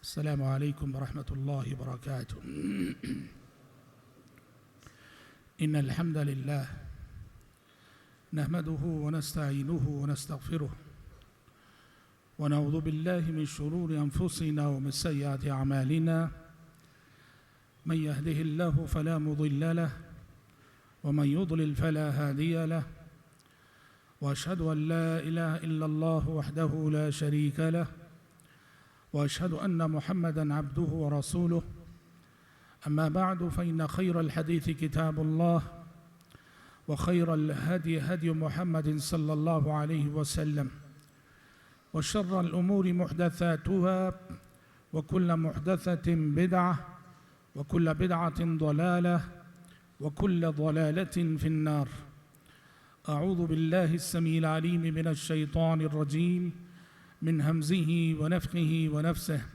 अस्सलामु अलैकुम वरहमतुल्लाहि वबरकातुह। इन्नल हम्दलिल्लाह नहमदुहु व नस्तईनुहु व नस्तगफिरुह व नऊज़ु बिल्लाहि मिन शुरूरि अनफुसिना व मिन सय्यिआति अमालिना मन यहदिहिल्लाहु फला मुदिल्ल लहु व मन युद्लिल फला हादिय लहु व अशहदु अन ला इलाहा इल्लल्लाहु वहदहु ला शरीका लहु व अशहदु अन्न मुहम्मदन अब्दुहु व रसूलुहु अम्मा बअदु फ़इन्न खैरल हदीस किताबुल्लाह व खैरल हदी हदी मुहम्मदिन सल्लल्लाहु अलैहि वसल्लम व शर्रल उमूरि मुहदसातुहा व कुल्ल मुहदसतिन बिदअह व कुल्ल बिदअतिन ज़लालह व कुल्ल ज़लालतिन फिन्नार। अऊज़ु बिल्लाहि अस्समीइल अलीम मिनश शैतानिर रजीम मिन हमज़िही व नफ़्ख़िही व नफ़्सिही।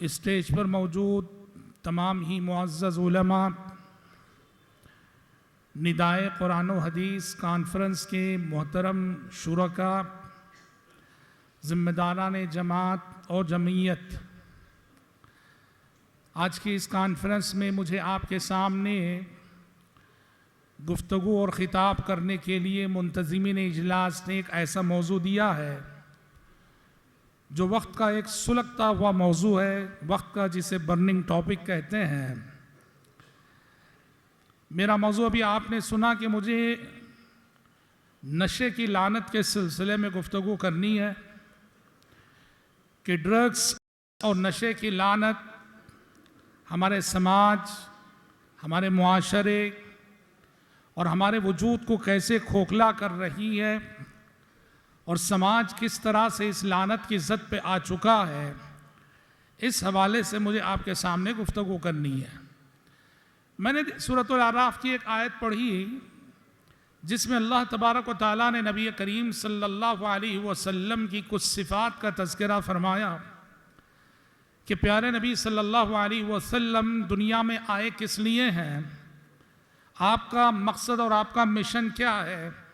स्टेज पर मौजूद तमाम ही मुअज़्ज़ज़ उलमा, निदाए कुरान व हदीस कॉन्फ्रेंस के मोहतरम शुरका, ज़िम्मेदारान जमात और जमीयत, आज की इस कॉन्फ्रेंस में मुझे आपके सामने गुफ्तगू और ख़िताब करने के लिए मुंतज़िमीन इजलास ने एक ऐसा मौजू दिया है जो वक्त का एक सुलगता हुआ मौजू है, वक्त का जिसे बर्निंग टॉपिक कहते हैं। मेरा मौजू अभी आपने सुना कि मुझे नशे की लानत के सिलसिले में गुफ्तगू करनी है कि ड्रग्स और नशे की लानत हमारे समाज, हमारे मुआशरे और हमारे वजूद को कैसे खोखला कर रही है और समाज किस तरह से इस लानत की ज़द पे आ चुका है। इस हवाले से मुझे आपके सामने गुफ्तगू करनी है। मैंने सूरतुल आराफ की एक आयत पढ़ी जिसमें अल्लाह तबारक व तआला ने नबी करीम सल्लल्लाहु अलैहि वसल्लम की कुछ सिफ़ात का तज़किरा फरमाया कि प्यारे नबी सल्लल्लाहु अलैहि वसल्लम दुनिया में आए किस लिए हैं, आपका मकसद और आपका मिशन क्या है।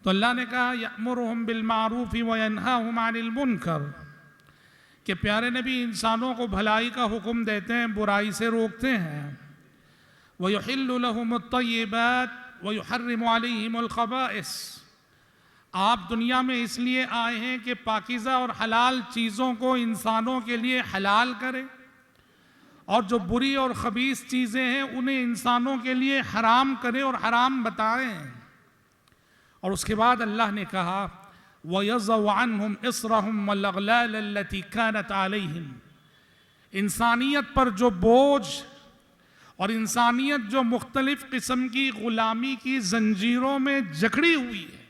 तो अल्लाह ने कहा यअमुरुहुम बिल मारूफ़ व यनहाहुम अनिल मुनकर, कि प्यारे नबी इंसानों को भलाई का हुक्म देते हैं, बुराई से रोकते हैं। व युहिल्लु लहुमुत तय्यिबात व युहर्रिमु अलैहिमुल खबाइस, आप दुनिया में इसलिए आए हैं कि पाकीज़ा और हलाल चीज़ों को इंसानों के लिए हलाल करें और जो बुरी और खबीस चीज़ें हैं उन्हें इंसानों के लिए हराम करें और हराम बताएं। और उसके बाद अल्लाह ने कहा वयज़अु अन्हुम इस्रहुम वल अग़लाल अल्लती कानत अलैहिम, इंसानियत पर जो बोझ और इंसानियत जो मुख्तलिफ़ किस्म की ग़ुलामी की जंजीरों में जकड़ी हुई है,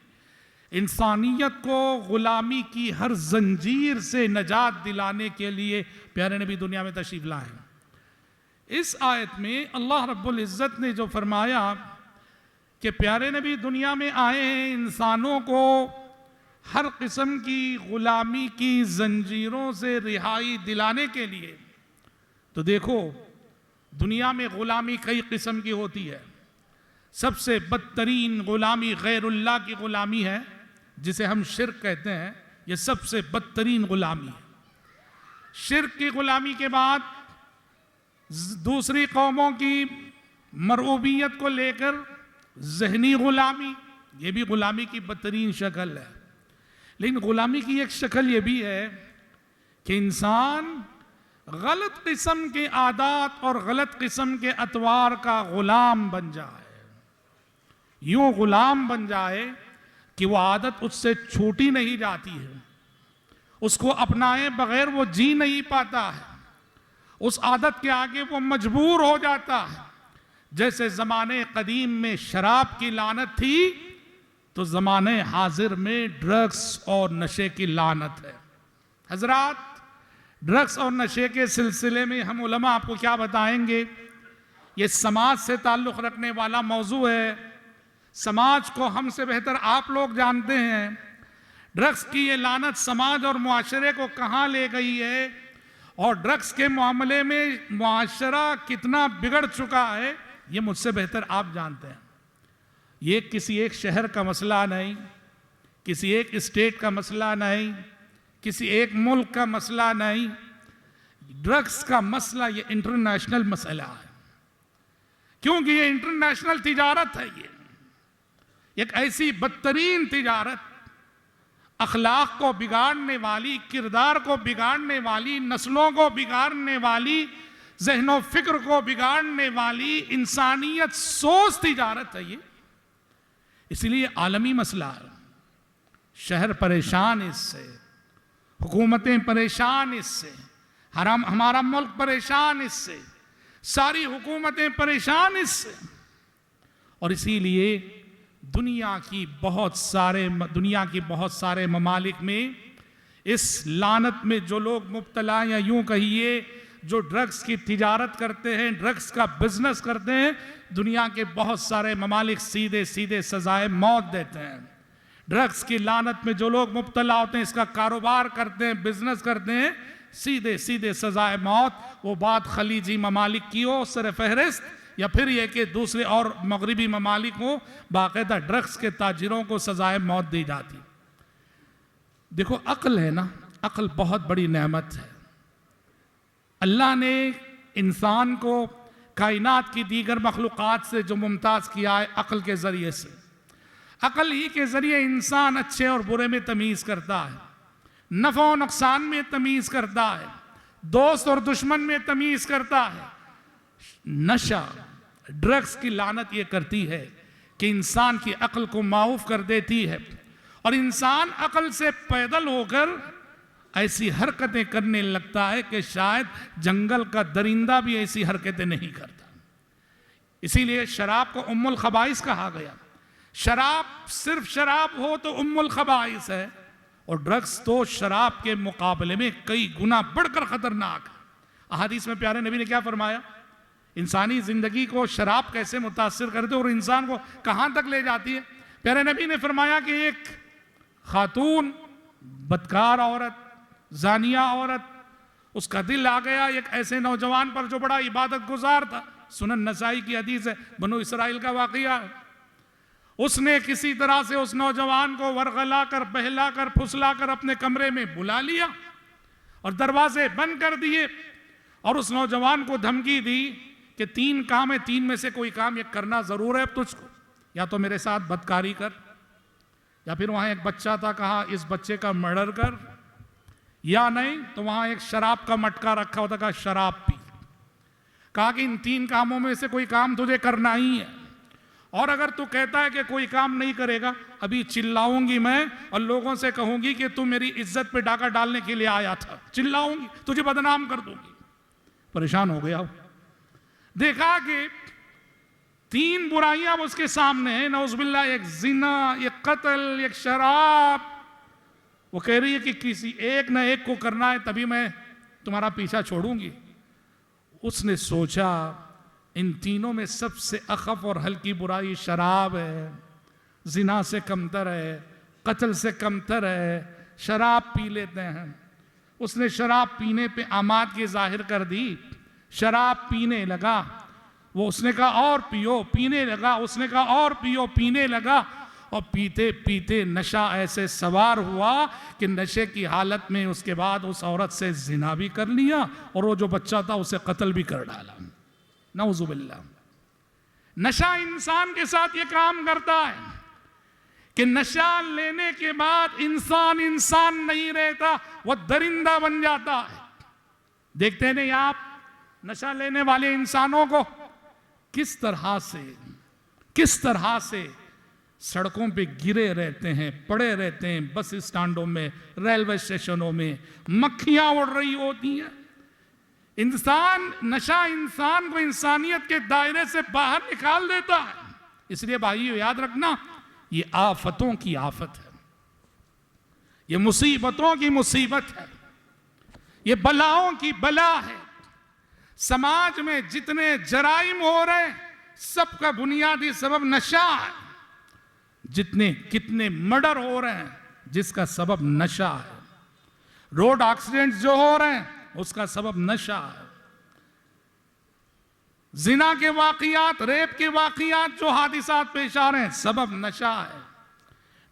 इंसानियत को ग़ुलामी की हर जंजीर से नजात दिलाने के लिए प्यारे नबी दुनिया में तशरीफ़ लाए। इस आयत में अल्लाह रब्बुल इज़्ज़त ने जो फरमाया कि प्यारे नबी दुनिया में आए हैं इंसानों को हर किस्म की ग़ुलामी की जंजीरों से रिहाई दिलाने के लिए, तो देखो दुनिया में ग़ुलामी कई किस्म की होती है। सबसे बदतरीन ग़ुलामी गैरुल्लाह की ग़ुलामी है, जिसे हम शिर्क कहते हैं। यह सबसे बदतरीन ग़ुलामी है। शिर्क की ग़ुलामी के बाद दूसरी कौमों की मरऊबियत को लेकर ज़हनी ग़ुलामी, ये भी ग़ुलामी की बदतरीन शक्ल है। लेकिन ग़ुलामी की एक शक्ल ये भी है कि इंसान गलत किस्म के आदात और गलत किस्म के अतवार का ग़ुलाम बन जाए, यूँ ग़ुलाम बन जाए कि वो आदत उससे छूटी नहीं जाती है, उसको अपनाए बग़ैर वो जी नहीं पाता है, उस आदत के आगे वो मजबूर हो जाता है। जैसे ज़माने क़दीम में शराब की लानत थी, तो ज़माने हाजिर में ड्रग्स और नशे की लानत है। हज़रात, ड्रग्स और नशे के सिलसिले में हम उलमा आपको क्या बताएंगे ये समाज से ताल्लुक़ रखने वाला मौजू है। समाज को हमसे बेहतर आप लोग जानते हैं। ड्रग्स की ये लानत समाज और मुआशरे को कहाँ ले गई है और ड्रग्स के मामले में मुआशरा कितना बिगड़ चुका है, ये मुझसे बेहतर आप जानते हैं। ये किसी एक शहर का मसला नहीं, किसी एक स्टेट का मसला नहीं, किसी एक मुल्क का मसला नहीं। ड्रग्स का मसला ये इंटरनेशनल मसला है, क्योंकि ये इंटरनेशनल तिजारत है। ये एक ऐसी बदतरीन तिजारत, अखलाक को बिगाड़ने वाली, किरदार को बिगाड़ने वाली, नस्लों को बिगाड़ने वाली, ज़हनो फिक्र को बिगाड़ने वाली, इंसानियत सोच तिजारत है ये। इसलिए आलमी मसला है। शहर परेशान इससे, हुकूमतें परेशान इससे, हमारा मुल्क परेशान इससे, सारी हुकूमतें परेशान इससे। और इसीलिए दुनिया की बहुत सारे ममालिक में इस लानत में जो लोग मुब्तला, या यूं कहिए जो ड्रग्स की तिजारत करते हैं, ड्रग्स का बिजनेस करते हैं, दुनिया के बहुत सारे ममालिक सीधे सीधे सजाए मौत देते हैं। ड्रग्स की लानत में जो लोग मुब्तला होते हैं, इसका कारोबार करते हैं, बिजनेस करते हैं, सीधे सीधे सजाए मौत। वो बात खलीजी ममालिक की हो सर फहरिस्त, या फिर यह कि दूसरे और मगरबी ममालिक हो, बाकायदा ड्रग्स के ताजिरों को सजाए मौत दी जाती। देखो अक्ल है ना, अक्ल बहुत बड़ी नेमत है। अल्लाह ने इंसान को कायनात की दीगर मखलूक़ात से जो मुमताज़ किया है, अक्ल के ज़रिए से। अक्ल ही के ज़रिए इंसान अच्छे और बुरे में तमीज़ करता है, नफ़ा और नुकसान में तमीज़ करता है, दोस्त और दुश्मन में तमीज़ करता है। नशा, ड्रग्स की लानत ये करती है कि इंसान की अक्ल को माऊफ कर देती है, और इंसान अक्ल से पैदल होकर ऐसी हरकतें करने लगता है कि शायद जंगल का दरिंदा भी ऐसी हरकतें नहीं करता। इसीलिए शराब को उम्मुल खबाइस कहा गया। शराब सिर्फ शराब हो तो उम्मुल खबाइस है, और ड्रग्स तो शराब के मुकाबले में कई गुना बढ़कर खतरनाक है। अहादीस में प्यारे नबी ने क्या फरमाया, इंसानी जिंदगी को शराब कैसे मुतासिर करती है और इंसान को कहां तक ले जाती है। प्यारे नबी ने फरमाया कि एक खातून, बदकार औरत, जानिया औरत, उसका दिल आ गया एक ऐसे नौजवान पर जो बड़ा इबादत गुजार था। सुनन नसाई की हदीस है, बनु इसराइल का वाकया है। उसने किसी तरह से उस नौजवान को वरगला कर, बहला कर, फुसला कर अपने कमरे में बुला लिया और दरवाजे बंद कर दिए, और उस नौजवान को धमकी दी कि 3 काम है, 3 में से कोई काम ये करना जरूर है तुझको, या तो मेरे साथ बदकारी कर, या फिर वहां एक बच्चा था, कहा इस बच्चे का मर्डर कर, या नहीं तो वहां एक शराब का मटका रखा होता, कहा शराब पी। कहा कि इन 3 कामों में से कोई काम तुझे करना ही है, और अगर तू कहता है कि कोई काम नहीं करेगा, अभी चिल्लाऊंगी मैं और लोगों से कहूंगी कि तू मेरी इज्जत पे डाका डालने के लिए आया था, चिल्लाऊंगी, तुझे बदनाम कर दूंगी। परेशान हो गया, देखा कि 3 बुराइयां उसके सामने है, नौजुबिल्लाह, एक जिना, एक कत्ल, एक शराब। वो कह रही है कि किसी एक न एक को करना है, तभी मैं तुम्हारा पीछा छोड़ूंगी। उसने सोचा इन तीनों में सबसे अखफ और हल्की बुराई शराब है, जिना से कमतर है, कत्ल से कमतर है, शराब पी लेते हैं। उसने शराब पीने पे आमाद की जाहिर कर दी, शराब पीने लगा। वो उसने कहा और पियो, पीने लगा, उसने कहा और पियो, पीने लगा, और पीते पीते नशा ऐसे सवार हुआ कि नशे की हालत में उसके बाद उस औरत से जिना भी कर लिया, और वो जो बच्चा था उसे कत्ल भी कर डाला। नऊजुबिल्लाह। नशा इंसान के साथ ये काम करता है कि नशा लेने के बाद इंसान इंसान नहीं रहता, वह दरिंदा बन जाता है। देखते नहीं आप नशा लेने वाले इंसानों को किस तरह से सड़कों पे गिरे रहते हैं, पड़े रहते हैं, बस स्टैंडों में, रेलवे स्टेशनों में मक्खियां उड़ रही होती हैं। नशा इंसान को इंसानियत के दायरे से बाहर निकाल देता है। इसलिए भाइयों याद रखना, ये आफतों की आफत है, ये मुसीबतों की मुसीबत है, ये बलाओं की बला है। समाज में जितने जराइम हो रहे हैं सबका बुनियादी सबब नशा है। जितने कितने मर्डर हो रहे हैं जिसका सबब नशा है। रोड एक्सीडेंट्स जो हो रहे हैं उसका सबब नशा है। जिना के वाकयात, रेप के वाकयात जो हादिसात पेश आ रहे हैं सबब नशा है।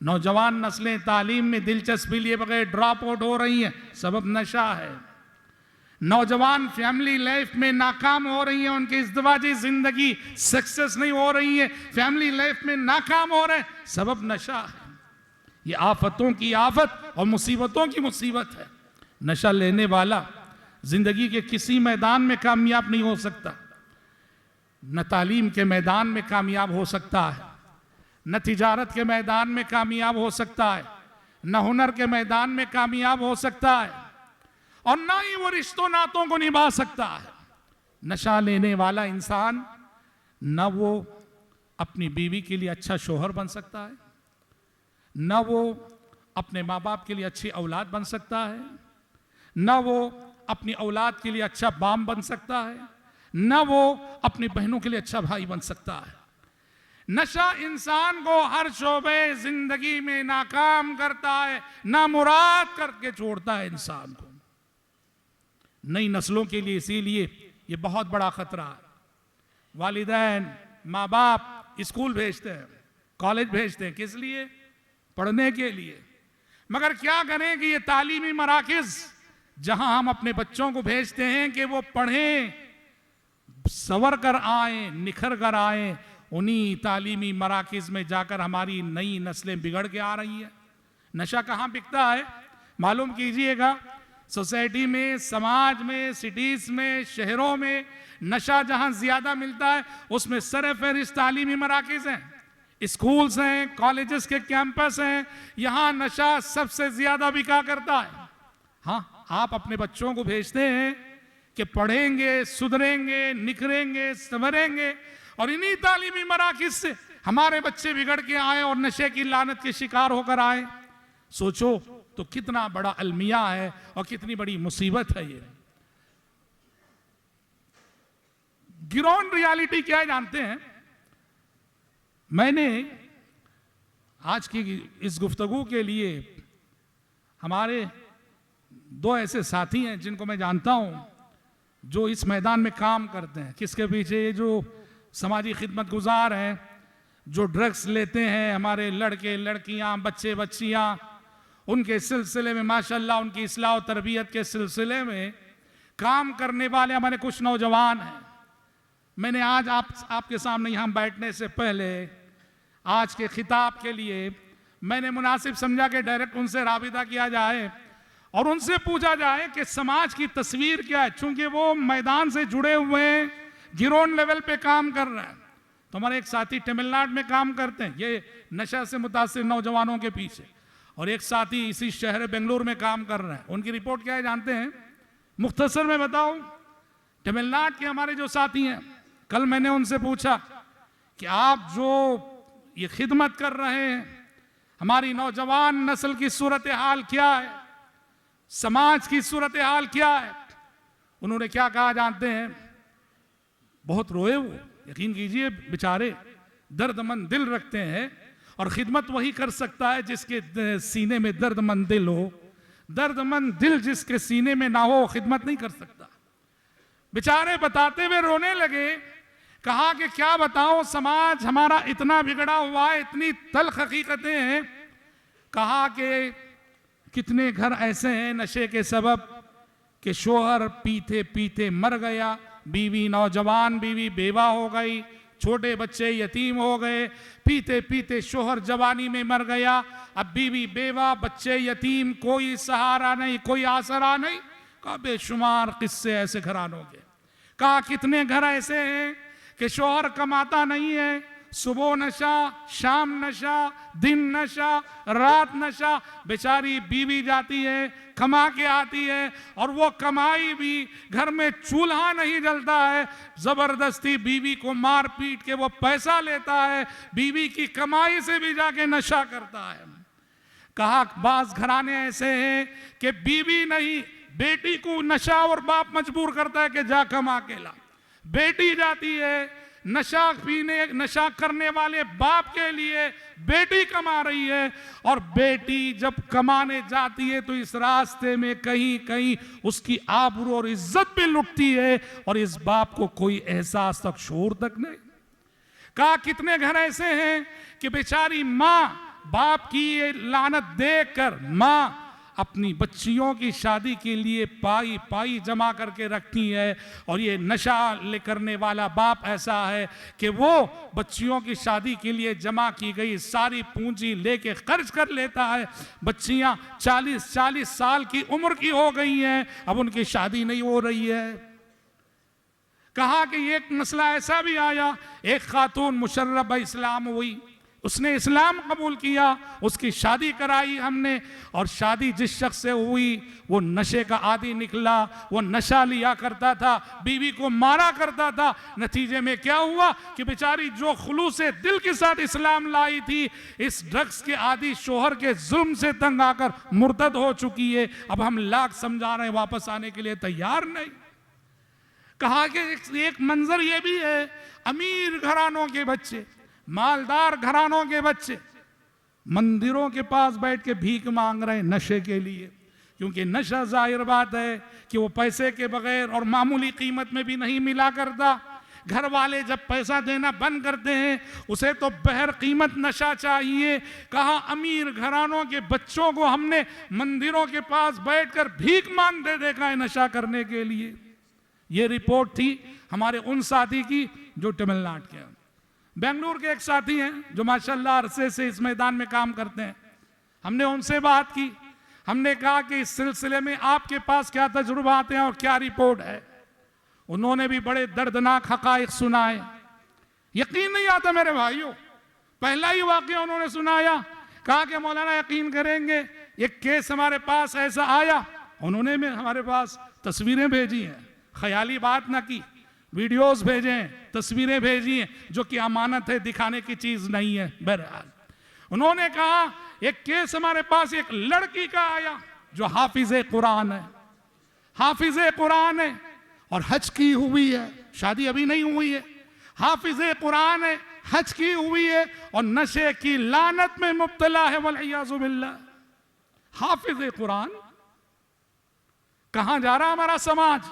नौजवान नस्लें तालीम में दिलचस्पी लिए बगैर ड्रॉप आउट हो रही हैं, सबब नशा है। नौजवान फैमिली लाइफ में नाकाम हो रही हैं, उनकी इज़्दिवाजी जिंदगी सक्सेस नहीं हो रही है, फैमिली लाइफ में नाकाम हो रहे हैं, सबब नशा है। ये आफतों की आफत और मुसीबतों की मुसीबत है। नशा लेने वाला जिंदगी के किसी मैदान में कामयाब नहीं हो सकता। न तालीम के मैदान में कामयाब हो सकता है, न तिजारत के मैदान में कामयाब हो सकता है, न हुनर के मैदान में कामयाब हो सकता है, और ना ही वो रिश्तों नातों को निभा सकता है। नशा लेने वाला इंसान न वो अपनी बीवी के लिए अच्छा शोहर बन सकता है, न वो अपने माँ बाप के लिए अच्छी औलाद बन सकता है, न वो अपनी औलाद के लिए अच्छा बाप बन सकता है, न वो अपनी बहनों के लिए अच्छा भाई बन सकता है। नशा इंसान को हर शोबे जिंदगी में नाकाम करता है, नामुराद करके छोड़ता है इंसान को। नई नस्लों के लिए इसीलिए ये बहुत बड़ा खतरा है। वालिदैन माँ बाप स्कूल भेजते हैं, कॉलेज भेजते हैं, किस लिए? पढ़ने के लिए। मगर क्या करें कि ये तालीमी मराकिज जहां हम अपने बच्चों को भेजते हैं कि वो पढ़ें, संवर कर आए, निखर कर आए, उन्हीं तालीमी मराकिज में जाकर हमारी नई नस्लें बिगड़ के आ रही हैं। नशा कहाँ बिकता है मालूम कीजिएगा? सोसाइटी में, समाज में, सिटीज में, शहरों में नशा जहां ज्यादा मिलता है उसमें सरफहरिस्त तालीमी मराकिज हैं, स्कूल्स हैं, कॉलेजेस के कैंपस हैं, यहां नशा सबसे ज्यादा बिका करता है। हाँ, आप अपने बच्चों को भेजते हैं कि पढ़ेंगे, सुधरेंगे, निखरेंगे, संवरेंगे, और इन्हीं तालीमी मराकिज से हमारे बच्चे बिगड़ के आए और नशे की लानत के शिकार होकर आए। सोचो तो कितना बड़ा अलमिया है और कितनी बड़ी मुसीबत है ये। ग्राउंड रियलिटी क्या है जानते हैं? मैंने आज की इस गुफ्तगू के लिए हमारे दो ऐसे साथी हैं जिनको मैं जानता हूं जो इस मैदान में काम करते हैं। किसके पीछे? ये जो समाजी खिदमत गुजार हैं, जो ड्रग्स लेते हैं, हमारे लड़के लड़कियां, बच्चे बच्चियां, उनके सिलसिले में माशाल्लाह उनकी इस्लाह और तरबियत के सिलसिले में काम करने वाले हमारे कुछ नौजवान हैं। मैंने आज आपके सामने यहाँ बैठने से पहले आज के खिताब के लिए मैंने मुनासिब समझा कि डायरेक्ट उनसे राबिता किया जाए और उनसे पूछा जाए कि समाज की तस्वीर क्या है, चूंकि वो मैदान से जुड़े हुए हैं, गिरोन लेवल पे काम कर रहे हैं। तो हमारे एक साथी तमिलनाडु में काम करते हैं, ये नशा से मुतासिर नौजवानों के पीछे, और एक साथी इसी शहर बेंगलुरु में काम कर रहे हैं। उनकी रिपोर्ट क्या है जानते हैं? मुख्तसर में बताऊं, तमिलनाडु के हमारे जो साथी हैं, कल मैंने उनसे पूछा कि आप जो ये खिदमत कर रहे हैं, हमारी नौजवान नस्ल की सूरत हाल क्या है, समाज की सूरत हाल क्या है? उन्होंने क्या कहा जानते हैं? बहुत रोए वो, यकीन कीजिए, बेचारे दर्दमंद दिल रखते हैं, और खिदमत वही कर सकता है जिसके सीने में दर्दमंद दिल हो। दर्दमंद दिल जिसके सीने में ना हो, खिदमत नहीं कर सकता। बेचारे बताते हुए रोने लगे, कहा कि क्या बताओ, समाज हमारा इतना बिगड़ा हुआ है, इतनी तल्ख हकीकतें हैं। कहा कि कितने घर ऐसे हैं नशे के सबब कि शोहर पीते पीते मर गया, बीवी, नौजवान बीवी बेवा हो गई, छोटे बच्चे यतीम हो गए, पीते पीते शोहर जवानी में मर गया, अब बीवी बेवा, बच्चे यतीम, कोई सहारा नहीं, कोई आसरा नहीं। कहा बेशुमार किस्से ऐसे घरानों के। कहा कितने घर ऐसे हैं कि शोहर कमाता नहीं है, सुबह नशा, शाम नशा, दिन नशा, रात नशा, बेचारी बीवी जाती है, कमा के आती है, और वो कमाई भी घर में चूल्हा नहीं जलता है, जबरदस्ती बीवी को मार पीट के वो पैसा लेता है, बीवी की कमाई से भी जाके नशा करता है। कहा बाज घराने ऐसे हैं कि बीवी नहीं, बेटी को नशा और बाप मजबूर करता है कि जा कमा के ला। बेटी जाती है नशा करने वाले बाप के लिए, बेटी कमा रही है, और बेटी जब कमाने जाती है तो इस रास्ते में कहीं कहीं उसकी आबरू और इज्जत भी लुटती है, और इस बाप को कोई एहसास तक, शूर तक नहीं। कहा कितने घर ऐसे हैं कि बेचारी माँ बाप की ये लानत देखकर माँ अपनी बच्चियों की शादी के लिए पाई पाई जमा करके रखती है, और ये नशा ले करने वाला बाप ऐसा है कि वो बच्चियों की शादी के लिए जमा की गई सारी पूंजी लेके खर्च कर लेता है। बच्चियां 40 साल की उम्र की हो गई हैं, अब उनकी शादी नहीं हो रही है। कहा कि एक मसला ऐसा भी आया, एक खातून मुशर्रफ इस्लाम हुई, उसने इस्लाम कबूल किया, उसकी शादी कराई हमने, और शादी जिस शख्स से हुई वो नशे का आदी निकला, वो नशा लिया करता था, बीवी को मारा करता था। नतीजे में क्या हुआ कि बेचारी जो खुलूस से दिल के साथ इस्लाम लाई थी, इस ड्रग्स के आदी शोहर के जुल्म से तंग आकर मुर्तद हो चुकी है। अब हम लाख समझा रहे हैं, वापस आने के लिए तैयार नहीं। कहा कि एक मंजर ये भी है, अमीर घरानों के बच्चे, मालदार घरानों के बच्चे मंदिरों के पास बैठ के भीख मांग रहे हैं नशे के लिए, क्योंकि नशा जाहिर बात है कि वो पैसे के बगैर और मामूली कीमत में भी नहीं मिला करता। घर वाले जब पैसा देना बंद करते हैं उसे तो बहर कीमत नशा चाहिए। कहा अमीर घरानों के बच्चों को हमने मंदिरों के पास बैठकर भीख मांगते देखा है नशा करने के लिए। ये रिपोर्ट थी हमारे उन साथी की जो तमिलनाडु के हैं। बेंगलुरु के एक साथी हैं जो माशाल्लाह अरसे से इस मैदान में काम करते हैं। हमने उनसे बात की, हमने कहा कि इस सिलसिले में आपके पास क्या तजुर्बात हैं और क्या रिपोर्ट है। उन्होंने भी बड़े दर्दनाक हकाइक सुनाए, यकीन नहीं आता मेरे भाइयों। पहला ही वाकया उन्होंने सुनाया, कहा कि मौलाना यकीन करेंगे एक केस हमारे पास ऐसा आया, उन्होंने भी हमारे पास तस्वीरें भेजी हैं, ख्याली बात ना की, वीडियोस भेजे हैं, तस्वीरें भेजी हैं जो कि अमानत है, दिखाने की चीज नहीं है। बहरहाल उन्होंने कहा एक केस हमारे पास एक लड़की का आया जो हाफिज़े कुरान है, हाफिज़े कुरान है और हज की हुई है, शादी अभी नहीं हुई है, हाफिज़े कुरान है, हज की हुई है और नशे की लानत में मुब्तला है, वल्इयाज़ु बिल्लाह। हाफिज़े कुरान, कहां जा रहा हमारा समाज?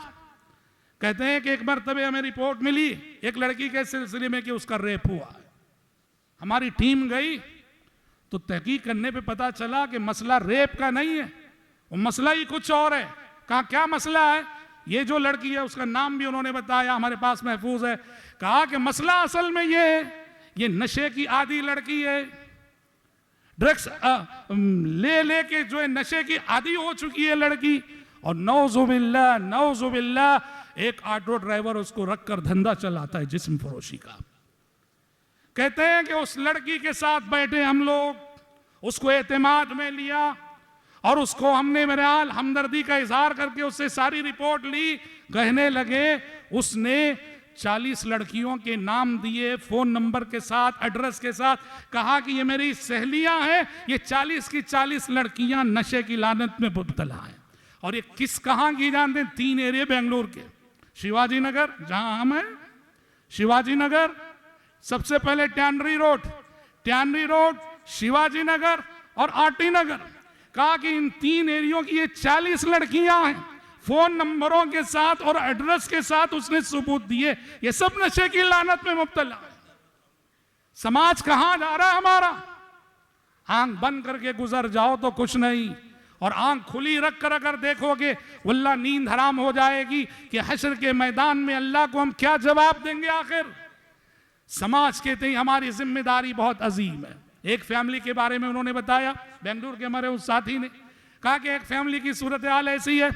कहते हैं कि एक मरतबे हमें रिपोर्ट मिली एक लड़की के सिलसिले में कि उसका रेप हुआ। हमारी टीम गई तो तहकीक करने पे पता चला कि मसला रेप का नहीं है, वो मसला ही कुछ और है। कहा क्या मसला है? ये जो लड़की है उसका नाम भी उन्होंने बताया, हमारे पास महफूज है। कहा कि मसला असल में ये है, ये नशे की आदी लड़की है, ड्रग्स ले के जो है नशे की आदी हो चुकी है लड़की, और नौजुबिल्लाह एक ऑटो ड्राइवर उसको रखकर धंधा चलाता है जिस्म फरोशी का। कहते हैं कि उस लड़की के साथ बैठे हम लोग, उसको एतमाद में लिया और उसको हमने मेरे हाल हमदर्दी का इजहार करके उससे सारी रिपोर्ट ली। कहने लगे उसने 40 लड़कियों के नाम दिए, फोन नंबर के साथ, एड्रेस के साथ। कहा कि ये मेरी सहेलियां हैं, ये 40 की 40 लड़कियां नशे की लानत में मुब्तला हैं। और ये किस कहां की जानते हैं? 3 एरिया बेंगलुरु के, शिवाजी नगर जहां हम हैं, शिवाजी नगर, सबसे पहले टैनरी रोड, शिवाजी नगर और आरटी नगर। कहा कि इन 3 एरियो की ये 40 लड़कियां हैं, फोन नंबरों के साथ और एड्रेस के साथ उसने सबूत दिए। ये सब नशे की लानत में मुब्तला है। समाज कहां जा रहा है हमारा? आंख बंद करके गुजर जाओ तो कुछ नहीं, और आंख खुली रख कर अगर देखोगे वल्लाह नींद हराम हो जाएगी कि हश्र के मैदान में अल्लाह को हम क्या जवाब देंगे। आखिर समाज के तय हमारी जिम्मेदारी बहुत अजीम है। एक फैमिली के बारे में उन्होंने बताया, बेंगलुरु के हमारे उस साथी ने कहा कि एक फैमिली की सूरत हाल ऐसी है,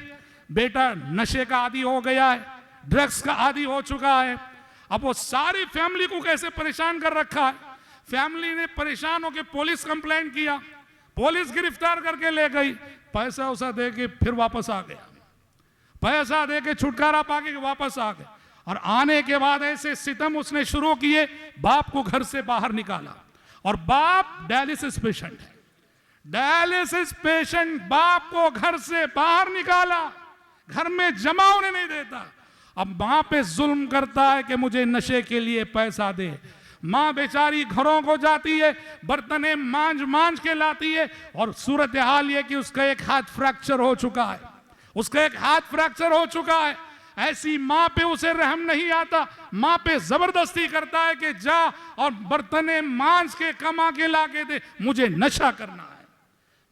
बेटा नशे का आदी हो गया है, ड्रग्स का आदी हो चुका है। अब वो सारी फैमिली को कैसे परेशान कर रखा है। फैमिली ने परेशान होकर पुलिस कंप्लेंट किया, पुलिस गिरफ्तार करके ले गई, पैसा उसा दे के फिर वापस आ गया, पैसा दे के छुटकारा पाके वापस आ गया। और आने के बाद ऐसे सितम उसने शुरू किए, बाप को घर से बाहर निकाला। और बाप डायलिसिस पेशेंट है, डायलिसिस पेशेंट बाप को घर से बाहर निकाला। घर में जमा होने नहीं देता। अब माँ पे जुल्म करता है कि मुझे नशे के लिए पैसा दे। माँ बेचारी घरों को जाती है, बर्तने मांझ मांझ के लाती है, और सूरत हाल ये कि उसका एक हाथ फ्रैक्चर हो चुका है, उसका एक हाथ फ्रैक्चर हो चुका है। ऐसी माँ पे उसे रहम नहीं आता, माँ पे जबरदस्ती करता है कि जा और बर्तने मांझ के कमा के ला के दे, मुझे नशा करना है।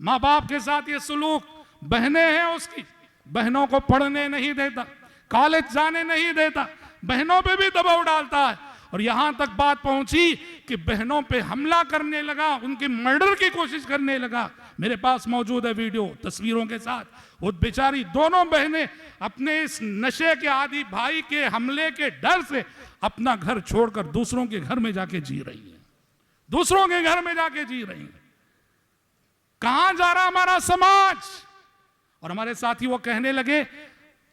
माँ बाप के साथ ये सुलूक। बहनें हैं उसकी, बहनों को पढ़ने नहीं देता, कॉलेज जाने नहीं देता, बहनों पे भी दबाव डालता है। और यहां तक बात पहुंची कि बहनों पे हमला करने लगा, उनकी मर्डर की कोशिश करने लगा। मेरे पास मौजूद है वीडियो तस्वीरों के साथ। वो बेचारी दोनों बहनें अपने इस नशे के आदि भाई के हमले के डर से अपना घर छोड़कर दूसरों के घर में जाके जी रही हैं, दूसरों के घर में जाके जी रही हैं। कहां जा रहा हमारा समाज? और हमारे साथी वो कहने लगे,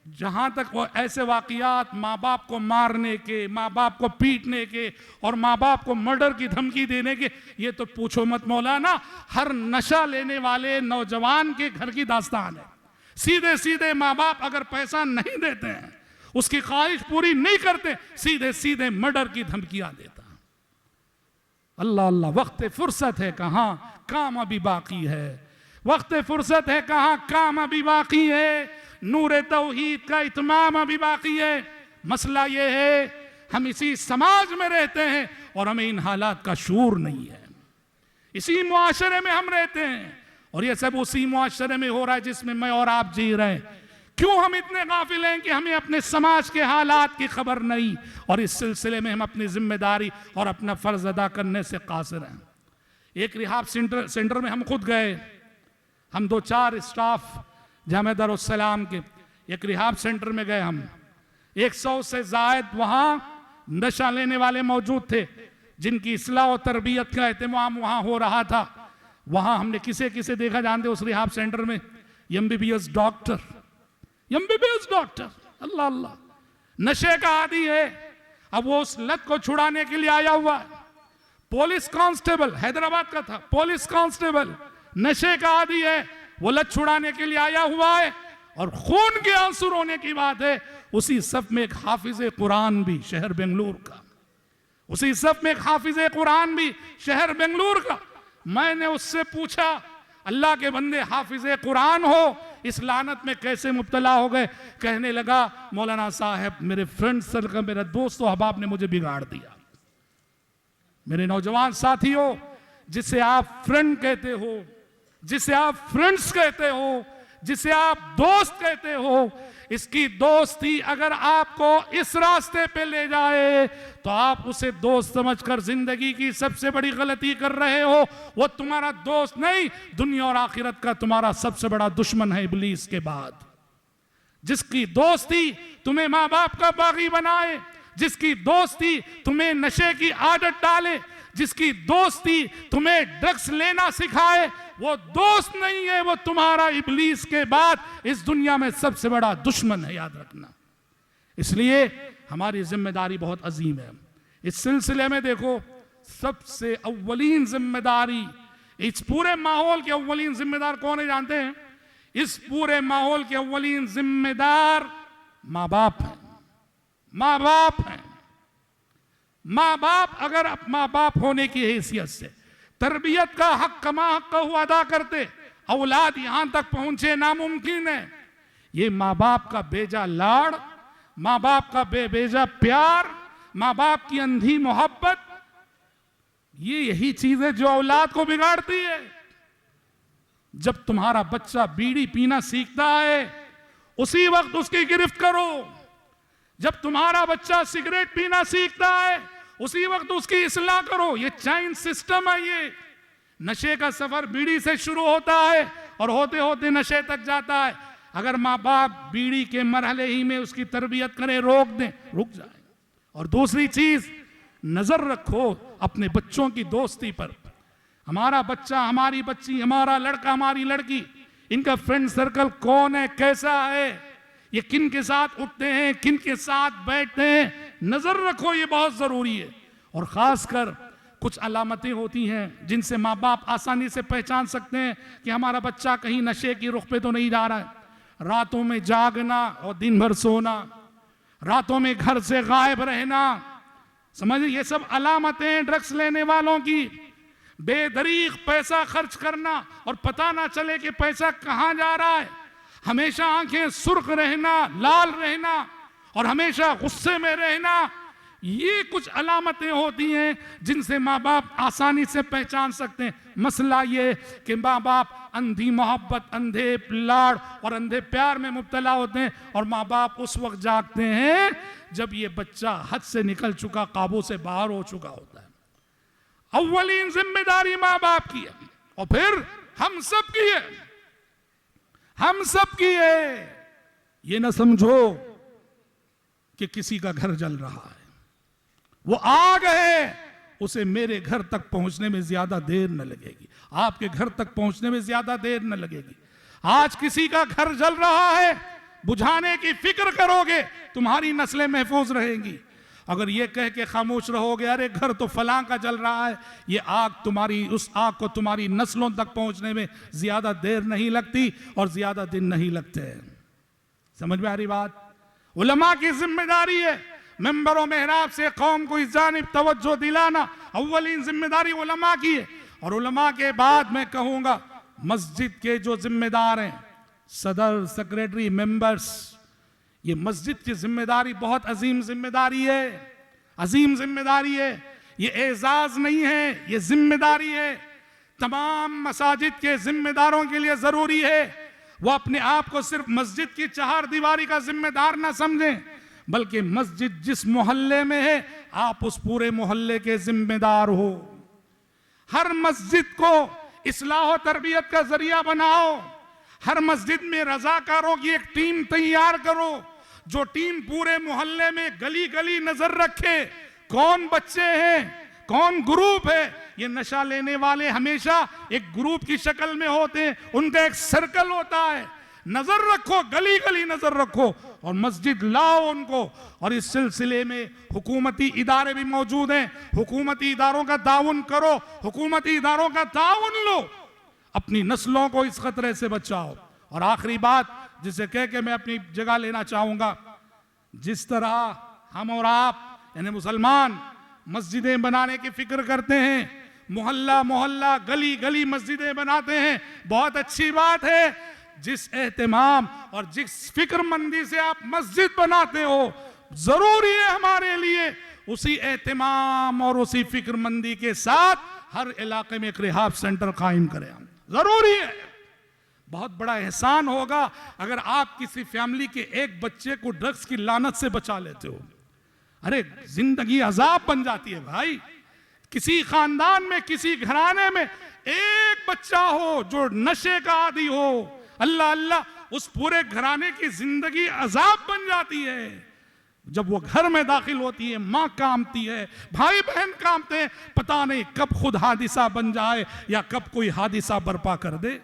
जहां तक वो ऐसे वाकयात माँ बाप को मारने के, माँ बाप को पीटने के और माँ बाप को मर्डर की धमकी देने के, ये तो पूछो मत मौलाना, हर नशा लेने वाले नौजवान के घर की दास्तान है। सीधे सीधे माँ बाप अगर पैसा नहीं देते हैं, उसकी ख्वाहिश पूरी नहीं करते, सीधे सीधे मर्डर की धमकियां देता। अल्लाह अल्लाह, वक्त फुर्सत है कहां, काम अभी बाकी है। वक्त फुर्सत है कहां, काम अभी बाकी है। नूर तौहीद का इत्माम अभी बाकी है। मसला ये है, हम इसी समाज में रहते हैं और हमें इन हालात का शूर नहीं है। इसी मुआशरे में हम रहते हैं और ये सब उसी मुआशरे में हो रहा है जिसमें मैं और आप जी रहे हैं। क्यों हम इतने गाफिल हैं कि हमें अपने समाज के हालात की खबर नहीं, और इस सिलसिले में हम अपनी जिम्मेदारी और अपना फर्ज अदा करने से कासिर हैं। एक रिहाब सेंटर में हम खुद गए, हम 2-4 स्टाफ जामिया दारुस्सलाम के एक रिहाब सेंटर में गए। हम 100 से जायद वहां नशा लेने वाले मौजूद थे, जिनकी इस्लाह और तरबियत का एहतमाम वहां हो रहा था। वहां हमने किसे किसे देखा जानते उस रिहाब सेंटर में? MBBS डॉक्टर, MBBS डॉक्टर, अल्लाह अल्लाह, नशे का आदी है। अब वो उस लत को छुड़ाने के लिए आया हुआ है। पुलिस कांस्टेबल, हैदराबाद का था, पुलिस कांस्टेबल नशे का आदी है, वो लत छुड़ाने के लिए आया हुआ है। और खून के आंसू रोने की बात है, उसी सफ में एक हाफिज कुरान भी, शहर बेंगलुरु का, उसी सफ में एक हाफिज कुरान भी, शहर बेंगलुरु का। मैंने उससे पूछा, अल्लाह के बंदे हाफिज कुरान हो, इस लानत में कैसे मुब्तला हो गए? कहने लगा, मौलाना साहब, मेरे फ्रेंड सर्कल, मेरा दोस्त अहबाब ने मुझे बिगाड़ दिया। मेरे नौजवान साथियों, जिसे आप फ्रेंड कहते हो, जिसे आप फ्रेंड्स कहते हो, जिसे आप दोस्त कहते हो, इसकी दोस्ती अगर आपको इस रास्ते पे ले जाए तो आप उसे दोस्त समझकर जिंदगी की सबसे बड़ी गलती कर रहे हो। वो तुम्हारा दोस्त नहीं, दुनिया और आखिरत का तुम्हारा सबसे बड़ा दुश्मन है इब्लीस के बाद। जिसकी दोस्ती तुम्हें माँ बाप का बागी बनाए, जिसकी दोस्ती तुम्हें नशे की आदत डाले, जिसकी दोस्ती तुम्हें ड्रग्स लेना सिखाए, वो दोस्त नहीं है, वो तुम्हारा इब्लीस के बाद इस दुनिया में सबसे बड़ा दुश्मन है, याद रखना। इसलिए हमारी जिम्मेदारी बहुत अजीम है। इस सिलसिले में देखो, सबसे अव्वलीन जिम्मेदारी, इस पूरे माहौल के अव्वलीन जिम्मेदार कौन है जानते हैं? इस पूरे माहौल के अव्वलीन जिम्मेदार माँ बाप हैं। माँ बाप हैं। माँ बाप अगर माँ बाप होने की हैसियत से तरबियत का हक कमा हक अदा करते, औलाद यहां तक पहुंचे नामुमकिन है। ये माँ बाप का बेजा लाड़, माँ बाप का बेबेजा प्यार, माँ बाप की अंधी मोहब्बत, ये यही चीज है जो औलाद को बिगाड़ती है। जब तुम्हारा बच्चा बीड़ी पीना सीखता है, उसी वक्त उसकी गिरफ्त करो। जब तुम्हारा बच्चा सिगरेट पीना सीखता है, उसी वक्त उसकी इस्लाह करो। ये चैन सिस्टम है। ये नशे का सफर बीड़ी से शुरू होता है और होते होते नशे तक जाता है। अगर माँ बाप बीड़ी के मरहले ही में उसकी तरबियत करें, रोक दें, रुक जाए। और दूसरी चीज, नजर रखो अपने बच्चों की दोस्ती पर। हमारा बच्चा, हमारी बच्ची, हमारा लड़का, हमारी लड़की, इनका फ्रेंड सर्कल कौन है, कैसा है, ये किन के साथ उठते हैं, किन के साथ बैठते हैं, नजर रखो, ये बहुत जरूरी है। और खासकर कुछ अलामतें होती हैं जिनसे माँ बाप आसानी से पहचान सकते हैं कि हमारा बच्चा कहीं नशे की रुख पे तो नहीं जा रहा है। रातों में जागना और दिन भर सोना, रातों में घर से गायब रहना, समझिए ये सब अलामतें ड्रग्स लेने वालों की। बेदरीग पैसा खर्च करना और पता ना चले कि पैसा कहां जा रहा है, हमेशा आंखें सुर्ख रहना, लाल रहना और हमेशा गुस्से में रहना, ये कुछ अलामतें होती हैं जिनसे माँ बाप आसानी से पहचान सकते हैं। मसला ये कि माँ बाप अंधी मोहब्बत, अंधे लाड़ और अंधे प्यार में मुब्तला होते हैं और माँ बाप उस वक्त जागते हैं जब ये बच्चा हद से निकल चुका, काबू से बाहर हो चुका होता है। अव्वलीन जिम्मेदारी माँ बाप की है और फिर हम सब की है, हम सब की है। ये ना समझो कि किसी का घर जल रहा है, वो आग है, उसे मेरे घर तक पहुंचने में ज्यादा देर न लगेगी, आपके घर तक पहुंचने में ज्यादा देर न लगेगी। आज किसी का घर जल रहा है, बुझाने की फिक्र करोगे, तुम्हारी नस्लें महफूज रहेंगी। अगर ये कह के खामोश रहोगे, अरे घर तो फलां का जल रहा है, ये आग तुम्हारी, उस आग को तुम्हारी नस्लों तक पहुंचने में ज्यादा देर नहीं लगती और ज्यादा दिन नहीं लगते। समझ में आ रही बात? उलमा की जिम्मेदारी है मेंबरों मेहराब से कौम को इस जानिब तवज्जो दिलाना, अव्वलीन जिम्मेदारी उलमा की है। और उलमा के बाद मैं कहूंगा मस्जिद के जो जिम्मेदार हैं, सदर, सेक्रेटरी, मेंबर्स, ये मस्जिद की जिम्मेदारी बहुत अजीम जिम्मेदारी है, अजीम जिम्मेदारी है। ये एजाज नहीं है, ये जिम्मेदारी है। तमाम मसाजिद के जिम्मेदारों के लिए जरूरी है वो अपने आप को सिर्फ मस्जिद की चार दीवारी का जिम्मेदार ना समझें, बल्कि मस्जिद जिस मोहल्ले में है आप उस पूरे मोहल्ले के जिम्मेदार हो। हर मस्जिद को इस्लाह और तरबियत का जरिया बनाओ। हर मस्जिद में रजाकारों की एक टीम तैयार करो, जो टीम पूरे मोहल्ले में गली गली नजर रखे, कौन बच्चे हैं, कौन ग्रुप है। ये नशा लेने वाले हमेशा एक ग्रुप की शक्ल में होते हैं, उनका एक सर्कल होता है। नजर रखो, गली गली नजर रखो और मस्जिद लाओ उनको। और इस सिलसिले में हुकूमती इदारे भी मौजूद हैं, हुकूमती इदारों का ताउन करो, हुकूमती इदारों का ताउन लो, अपनी नस्लों को इस खतरे से बचाओ। और आखिरी बात जिसे कह के मैं अपनी जगह लेना चाहूंगा, जिस तरह हम और आप यानी मुसलमान मस्जिदें बनाने की फिक्र करते हैं, मोहल्ला मोहल्ला, गली गली मस्जिदें बनाते हैं, बहुत अच्छी बात है। जिस एहतमाम और जिस फिक्रमंदी से आप मस्जिद बनाते हो, जरूरी है हमारे लिए उसी एहतमाम और उसी फिक्रमंदी के साथ हर इलाके में एक रिहाब सेंटर कायम करें, हम जरूरी है। बहुत बड़ा एहसान होगा अगर आप किसी फैमिली के एक बच्चे को ड्रग्स की लानत से बचा लेते हो। अरे जिंदगी अजाब बन जाती है भाई। किसी खानदान में, किसी घराने में एक बच्चा हो जो नशे का आदी हो, अल्लाह अल्लाह, उस पूरे घराने की जिंदगी अजाब बन जाती है। जब वो घर में दाखिल होती है, माँ कांपती है, भाई बहन कांपते हैं, पता नहीं कब खुद हादिसा बन जाए या कब कोई हादिसा बर्पा कर दे।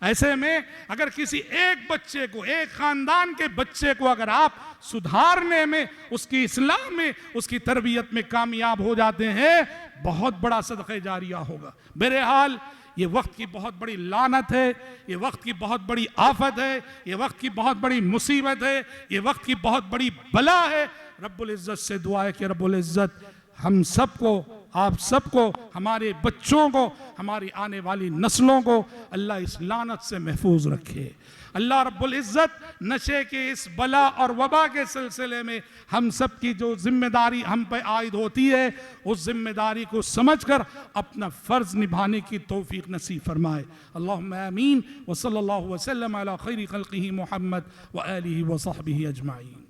ऐसे में अगर किसी एक बच्चे को, एक खानदान के बच्चे को अगर आप सुधारने में, उसकी इस्लाह में, उसकी तरबियत में कामयाब हो जाते हैं, बहुत बड़ा सदक़े जारिया होगा। बहरहाल ये वक्त की बहुत बड़ी लानत है, ये वक्त की बहुत बड़ी आफत है, ये वक्त की बहुत बड़ी मुसीबत है, ये वक्त की बहुत बड़ी बला है। रब्बुल इज़्ज़त से दुआ है कि रब्बुल इज़्ज़त हम सबको, आप सबको, हमारे बच्चों को, हमारी आने वाली नस्लों को अल्लाह इस लानत से महफूज रखे। अल्लाह रब्बुल इज़्ज़त नशे के इस बला और वबा के सिलसिले में हम सब की जो जिम्मेदारी हम पे आयद होती है, उस जिम्मेदारी को समझकर अपना फ़र्ज़ निभाने की तौफीक नसीब फरमाए। अल्लाहुम्मा आमीन व सल्लल्लाहु वसल्लम अला खैरि खल्क़िही मुहम्मद व आलिहि व सहबिही अजमाईन।